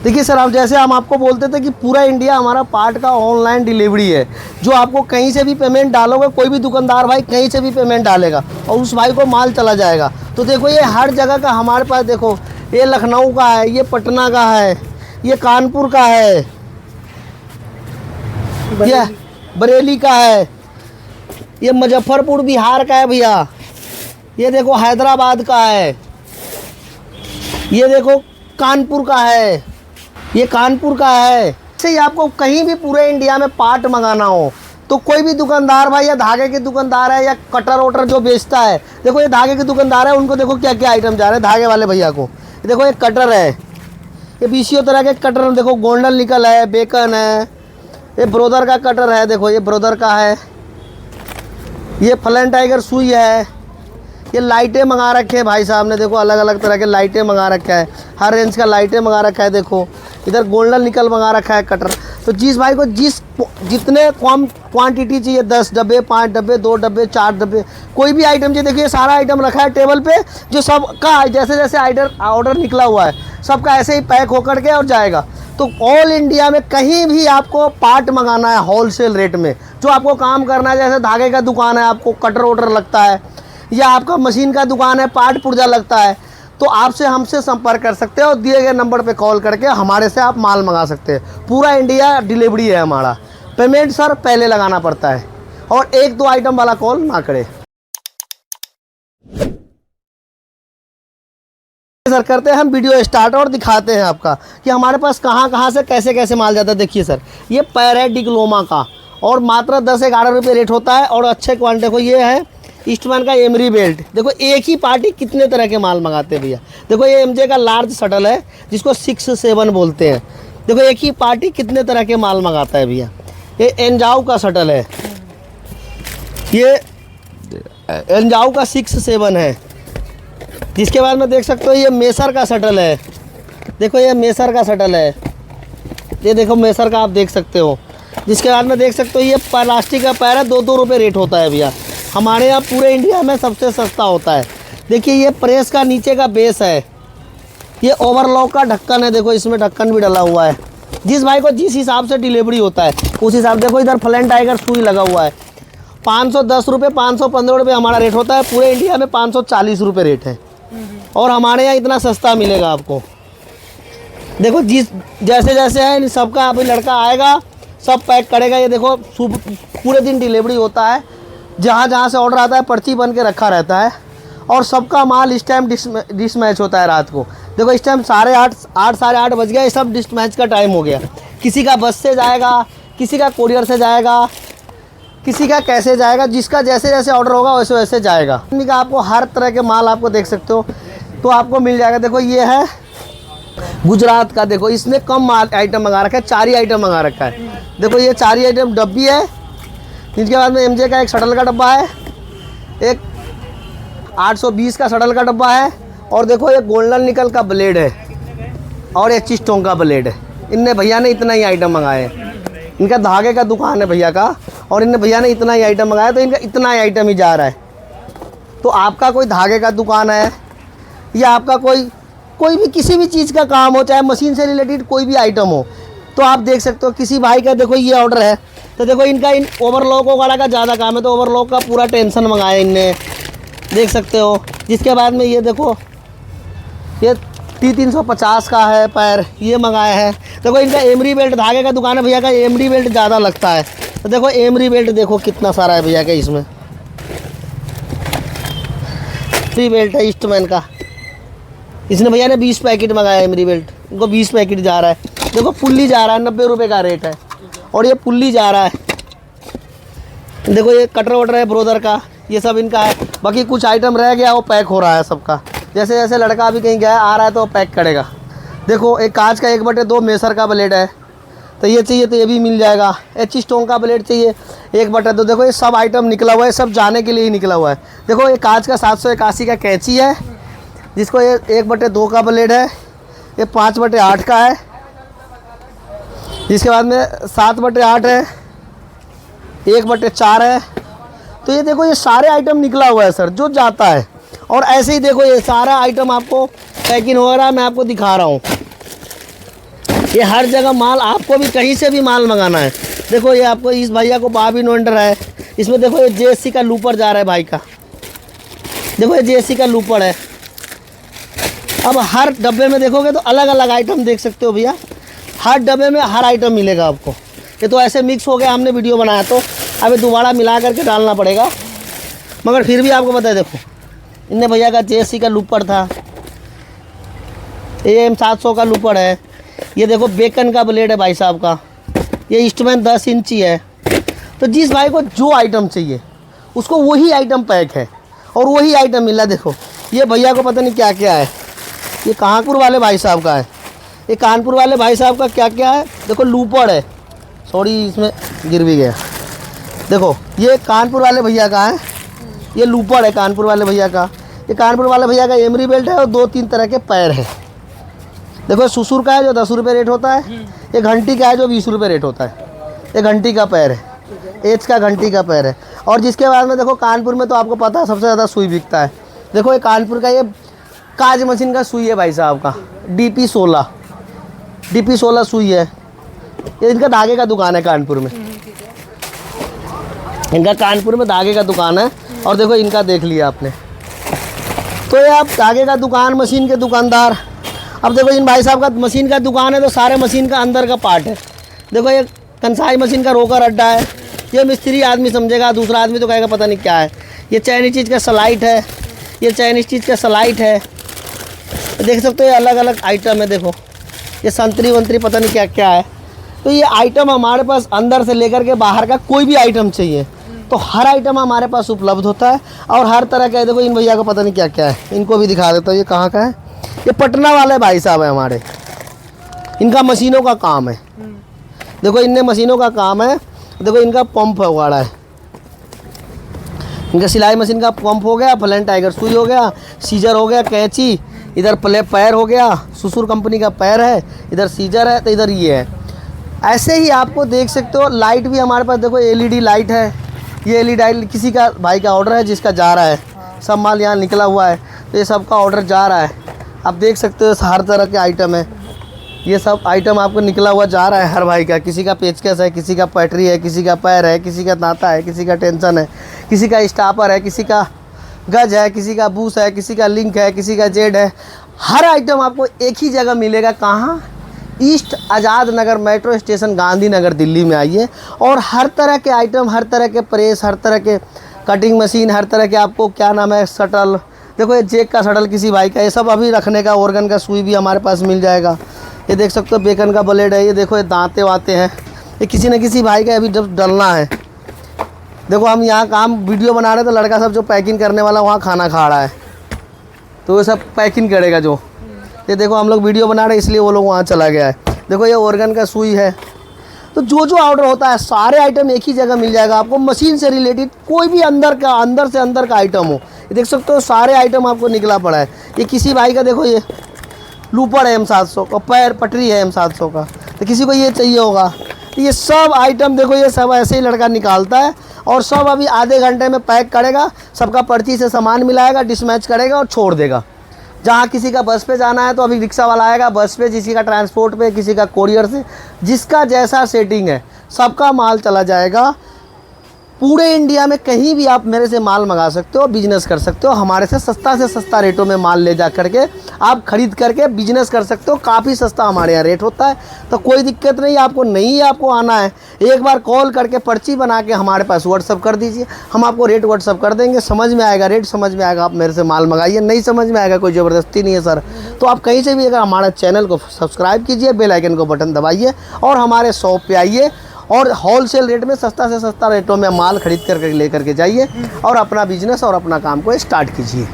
देखिए सर, आप जैसे हम आपको बोलते थे कि पूरा इंडिया हमारा पार्ट का ऑनलाइन डिलीवरी है, जो आपको कहीं से भी पेमेंट डालोगे, कोई भी दुकानदार भाई कहीं से भी पेमेंट डालेगा और उस भाई को माल चला जाएगा। तो देखो ये हर जगह का हमारे पास, देखो ये लखनऊ का है, ये पटना का है, ये कानपुर का है, ये बरेली का है, ये मुजफ्फरपुर बिहार का है भैया, ये देखो हैदराबाद का है, ये देखो कानपुर का है, ये कानपुर का है। ऐसे ही आपको कहीं भी पूरे इंडिया में पार्ट मंगाना हो तो कोई भी दुकानदार भाई, या धागे के दुकानदार है या कटर वटर जो बेचता है, देखो ये धागे के दुकानदार है, उनको देखो क्या क्या आइटम जा रहे हैं धागे वाले भैया को। देखो ये कटर है, ये बीसीओ तरह के कटर, देखो गोल्डन निकल है, बेकन है, ये ब्रोदर का कटर है, देखो ये ब्रोदर का है, ये फ्लैन टाइगर सुई है, ये लाइटें मंगा रखे हैं भाई साहब ने, देखो अलग अलग तरह के लाइटें मंगा रखा है, हर रेंज का लाइटें मंगा रखा है। देखो इधर गोल्डन निकल मंगा रखा है कटर। तो जिस भाई को जितने कम क्वांटिटी चाहिए, 10 डब्बे, 5 डब्बे, 2 डब्बे, 4 डब्बे, कोई भी आइटम चाहिए, देखिए सारा आइटम रखा है टेबल पे, जो सबका जैसे जैसे ऑर्डर निकला हुआ है सबका ऐसे ही पैक होकर के और जाएगा। तो ऑल इंडिया में कहीं भी आपको पार्ट मंगाना है होलसेल रेट में, जो आपको काम करना है, जैसे धागे का दुकान है, आपको कटर वटर लगता है, या आपका मशीन का दुकान है, पार्ट पुर्जा लगता है, तो आपसे हमसे संपर्क कर सकते हो और दिए गए नंबर पे कॉल करके हमारे से आप माल मंगा सकते हैं। पूरा इंडिया डिलीवरी है हमारा। पेमेंट सर पहले लगाना पड़ता है और 1-2 आइटम वाला कॉल ना करें। सर करते हैं हम वीडियो स्टार्ट और दिखाते हैं आपका कि हमारे पास कहाँ कहाँ से कैसे कैसे माल जाता है। देखिए सर, ये पैर है डिप्लोमा का और मात्र 10-11 रुपये रेट होता है और अच्छे क्वालिटी। देखो ये है ईस्टमैन का एमरी बेल्ट। देखो एक ही पार्टी कितने तरह के माल मंगाते हैं भैया। देखो ये एमजे का लार्ज शटल है जिसको 6-7 बोलते हैं। देखो एक ही पार्टी कितने तरह के माल मंगाता है भैया। ये एंजाऊ का शटल है, ये एंजाऊ का 6-7 है। जिसके बाद में देख सकते हो ये मेसर का शटल है। देखो ये मेसर का शटल है, ये देखो मेसर का आप देख सकते हो। जिसके बाद में देख सकते हो ये प्लास्टिक का पैर है, 2-2 रुपये रेट होता है भैया। हमारे यहाँ पूरे इंडिया में सबसे सस्ता होता है। देखिए ये प्रेस का नीचे का बेस है, ये ओवरलॉक का ढक्कन है। देखो इसमें ढक्कन भी डला हुआ है। जिस भाई को जिस हिसाब से डिलीवरी होता है उस हिसाब। देखो इधर फ्लैन टाइगर सुई लगा हुआ है, 510 रुपये, 515 रुपये हमारा रेट होता है। पूरे इंडिया में 540 रुपये रेट है और हमारे यहाँ इतना सस्ता मिलेगा आपको। देखो जैसे जैसे है सबका अभी लड़का आएगा सब पैक करेगा। ये देखो पूरे दिन डिलीवरी होता है, जहाँ जहाँ से ऑर्डर आता है पर्ची बन के रखा रहता है और सबका माल इस टाइम डिश मैच होता है रात को। देखो इस टाइम 8:30 साढ़े 8 बज गया, ये सब डिश मैच का टाइम हो गया। किसी का बस से जाएगा, किसी का कोरियर से जाएगा, किसी का कैसे जाएगा, जिसका जैसे जैसे ऑर्डर होगा वैसे वैसे जाएगा। का आपको हर तरह के माल आपको देख सकते हो तो आपको मिल जाएगा। देखो ये है गुजरात का, देखो इसने कम माल आइटम मंगा रखा है, 4 ही आइटम मंगा रखा है। देखो ये 4 ही आइटम डब्बी है। इसके बाद में एमजे का एक शटल का डब्बा है, एक 820 का शटल का डब्बा है और देखो ये गोल्डन निकल का ब्लेड है और एक चिस्टों का ब्लेड है। इनने भैया ने इतना ही आइटम मंगाए हैं। इनका धागे का दुकान है भैया का और इनने भैया ने इतना ही आइटम मंगाया, तो इनका इतना ही आइटम ही जा रहा है। तो आपका कोई धागे का दुकान है या आपका कोई भी किसी भी चीज़ का काम हो, चाहे मशीन से रिलेटेड कोई भी आइटम हो, तो आप देख सकते हो। किसी भाई का देखो ये ऑर्डर है तो देखो इनका ओवरलॉक वगैरह का ज़्यादा काम है तो ओवरलॉक का पूरा टेंशन मंगाया इनने, देख सकते हो। जिसके बाद में ये देखो ये 350 का है पैर, ये मंगाया है। देखो इनका एमरी बेल्ट, धागे का दुकान है भैया का, एमरी बेल्ट ज़्यादा लगता है। तो देखो एमरी बेल्ट देखो कितना सारा है भैया का। इसमें फ्री बेल्ट है ईस्टमैन का, इसने भैया ने 20 पैकेट मंगाया एमरी बेल्ट, इनको 20 पैकेट जा रहा है। देखो पुल्ली जा रहा है, 90 रुपये का रेट है और ये पुल्ली जा रहा है। देखो ये कटर वटर है ब्रोदर का, ये सब इनका है। बाकी कुछ आइटम रह गया वो पैक हो रहा है सबका। जैसे जैसे लड़का अभी कहीं गया आ रहा है तो पैक करेगा। देखो एक कांच का 1/2 मेसर का ब्लेड है, तो ये चाहिए तो ये भी मिल जाएगा। एच स्टोन का ब्लेड चाहिए 1/2। देखो ये सब आइटम निकला हुआ है, सब जाने के लिए ही निकला हुआ है। देखो ये कांच का 781 का कैंची है, जिसको ये 1/2 का ब्लेड है, ये 5/8 का है। इसके बाद में 7/8 है, 1/4 है। तो ये देखो ये सारे आइटम निकला हुआ है सर जो जाता है। और ऐसे ही देखो ये सारा आइटम आपको पैकिंग वगैरह मैं आपको दिखा रहा हूँ। ये हर जगह माल, आपको भी कहीं से भी माल मंगाना है। देखो ये आपको इस भैया को बाब इन्वेंटर है, इसमें देखो ये जेएससी का लूपर जा रहा है भाई का, देखो ये जेएससी का लूपर है। अब हर डब्बे में देखोगे तो अलग अलग आइटम देख सकते हो भैया, हर डब्बे में हर आइटम मिलेगा आपको। ये तो ऐसे मिक्स हो गया, हमने वीडियो बनाया तो अभी दोबारा मिला करके डालना पड़ेगा, मगर फिर भी आपको पता है। देखो इनने भैया का जेएससी का लूपर था, ये M700 का लूपर है। ये देखो बेकन का ब्लेड है भाई साहब का, ये ईस्टमैन 10 इंची है। तो जिस भाई को जो आइटम चाहिए उसको वही आइटम पैक है और वही आइटम मिला। देखो ये भैया को पता नहीं क्या क्या है, ये कानपुर वाले भाई साहब का है, ये कानपुर वाले भाई साहब का क्या क्या है। देखो लूपर है, सॉरी इसमें गिर भी गया। देखो ये कानपुर वाले भैया का है, ये लूपर है कानपुर वाले भैया का। ये कानपुर वाले भैया का एमरी बेल्ट है और 2-3 तरह के पैर है। देखो सुसुर का है जो 10 रुपये रेट होता है, ये घंटी का है जो 20 रुपये रेट होता है। ये घंटी का पैर है, एच का घंटी का पैर है। और जिसके बाद में देखो कानपुर में तो आपको पता है सबसे ज़्यादा सुई बिकता है। देखो ये कानपुर का ये काज मशीन का सुई है भाई साहब का, DP16 सुई है। ये इनका धागे का दुकान है कानपुर में, इनका कानपुर में धागे का दुकान है। और देखो इनका देख लिया आपने, तो ये आप धागे का दुकान, मशीन के दुकानदार। अब देखो इन भाई साहब का मशीन का दुकान है तो सारे मशीन का अंदर का पार्ट है। देखो ये कंसाई मशीन का रोकर अड्डा है, ये मिस्त्री आदमी समझेगा, दूसरा आदमी तो कहेगा पता नहीं क्या है। ये चाइनीज चीज़ का स्लाइट है, ये चाइनीज चीज़ का स्लाइट है। देख सकते हो ये अलग अलग आइटम है। देखो ये संतरी वंतरी पता नहीं क्या क्या है। तो ये आइटम हमारे पास अंदर से लेकर के बाहर का कोई भी आइटम चाहिए तो हर आइटम हमारे पास उपलब्ध होता है और हर तरह का है। देखो इन भैया को पता नहीं क्या क्या है, इनको भी दिखा देता हूँ। ये कहाँ का है, ये पटना वाले भाई साहब है हमारे, इनका मशीनों का काम है। देखो इनने मशीनों का काम है। देखो इनका पंप है उगाड़ा है, इनका सिलाई मशीन का पंप हो गया, फ्लैन टाइगर सुई हो गया, सीजर हो गया, कैंची, इधर पैर हो गया, सुसुर कंपनी का पैर है, इधर सीजर है, तो इधर ये है। ऐसे ही आपको देख सकते हो लाइट भी हमारे पास। देखो LED लाइट है, ये LED लाइट किसी का भाई का ऑर्डर है जिसका जा रहा है, सब माल यहाँ निकला हुआ है तो ये सब का ऑर्डर जा रहा है। आप देख सकते हो हर तरह के आइटम है, ये सब आइटम आपको निकला हुआ जा रहा है हर भाई का। किसी का पेचकस है, किसी का बैटरी है, किसी का पैर है, किसी का तांता है, किसी का टेंशन है, किसी का स्टापर है, किसी का गज है, किसी का बूस है, किसी का लिंक है, किसी का जेड है। हर आइटम आपको एक ही जगह मिलेगा। कहाँ, east Azad Nagar metro station Gandhinagar Delhi में आइए और हर तरह के आइटम, हर तरह के प्रेस, हर तरह के कटिंग मशीन, हर तरह के आपको क्या नाम है शटल। देखो ये जेक का शटल किसी भाई का, ये सब अभी रखने का, ऑर्गन का सुई भी हमारे पास मिल जाएगा। ये देख सकते हो बेकन का ब्लेड है। ये देखो ये दांते वाते हैं, ये किसी न किसी भाई का अभी जब डलना है। देखो हम यहाँ काम वीडियो बना रहे हैं तो लड़का सब जो पैकिंग करने वाला वहाँ खाना खा रहा है तो वो सब पैकिंग करेगा जो। ये देखो हम लोग वीडियो बना रहे हैं इसलिए वो लोग वहाँ चला गया है। देखो ये ऑर्गन का सुई है। तो जो जो ऑर्डर होता है सारे आइटम एक ही जगह मिल जाएगा आपको। मशीन से रिलेटेड कोई भी अंदर से अंदर का आइटम हो, ये देख सकते हो सारे आइटम आपको निकला पड़ा है। ये किसी भाई का देखो ये लूपर है M700 का, पैर पटरी है M700 का, तो किसी को ये चाहिए होगा। तो ये सब आइटम देखो ये सब ऐसे ही लड़का निकालता है और सब अभी आधे घंटे में पैक करेगा, सबका पर्ची से सामान मिलाएगा, डिस्पैच करेगा और छोड़ देगा। जहाँ किसी का बस पे जाना है तो अभी रिक्शा वाला आएगा बस पे, किसी का ट्रांसपोर्ट पे, किसी का कोरियर से, जिसका जैसा सेटिंग है सबका माल चला जाएगा। पूरे इंडिया में कहीं भी आप मेरे से माल मंगा सकते हो, बिजनेस कर सकते हो। हमारे से सस्ता रेटों में माल ले जा करके आप खरीद करके बिजनेस कर सकते हो। काफ़ी सस्ता हमारे यहाँ रेट होता है, तो कोई दिक्कत नहीं। आपको नहीं आपको आना है, एक बार कॉल करके पर्ची बना के हमारे पास व्हाट्सअप कर दीजिए, हम आपको रेट व्हाट्सअप कर देंगे। समझ में आएगा, रेट समझ में आएगा, आप मेरे से माल मंगाइए। नहीं समझ में आएगा, कोई ज़बरदस्ती नहीं है सर। तो आप कहीं से भी अगर हमारे चैनल को सब्सक्राइब कीजिए, बेल आइकन को बटन दबाइए और हमारे शॉप पे आइए और होलसेल रेट में सस्ता से सस्ता रेटों में माल खरीद कर ले करके जाइए और अपना बिजनेस और अपना काम को स्टार्ट कीजिए।